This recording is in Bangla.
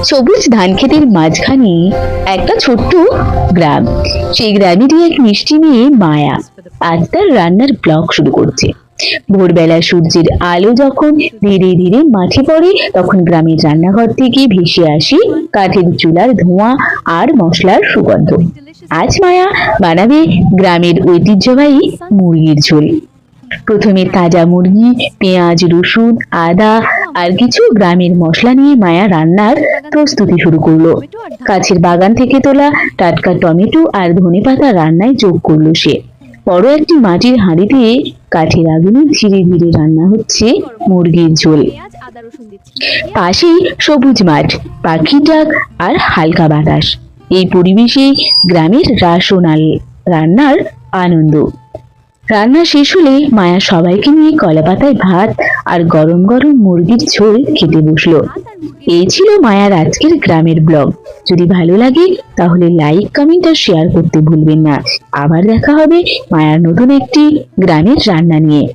সবুজ ধান ক্ষেতের মাঝখানে একটা ছোট্ট গ্রাম। সেই গ্রামেরই এক মিষ্টি মেয়ে মায়া আজ তার রান্নার ব্লগ শুরু করছে। ভোরবেলা সূর্যের আলো যখন ধীরে ধীরে মাঠে পড়ে, তখন গ্রামের রান্নাঘর থেকে ভেসে আসে কাঠের চুলার ধোঁয়া আর মশলার সুগন্ধ। আজ মায়া বানাবে গ্রামের ঐতিহ্যবাহী মুরগির ঝোল। প্রথমে তাজা মুরগি, পেঁয়াজ, রসুন, আদা আর কিছু গ্রামের মশলা নিয়ে মায়া রান্নার প্রস্তুতি শুরু করলো। কাছের বাগান থেকে তোলা টাটকা টমেটো আর ধনেপাতা রান্নায় যোগ করলো সে। বড় একটি মাটির হাঁড়িতে কাঠের আগুনে ধীরে ধীরে রান্না হচ্ছে মুরগির ঝোল। পাশেই সবুজ মাঠ, পাখির ডাক আর হালকা বাতাস। এই পরিবেশে গ্রামের রান্নার আনন্দ। রান্না শেষ হলে মায়া সবাইকে নিয়ে কলাপাতায় ভাত আর গরম গরম মুরগির ঝোল খেতে বসলো। এই ছিল মায়ার আজকের গ্রামের ব্লগ। যদি ভালো লাগে তাহলে লাইক, কমেন্ট আর শেয়ার করতে ভুলবেন না। আবার দেখা হবে মায়ার নতুন একটি গ্রামের রান্না নিয়ে।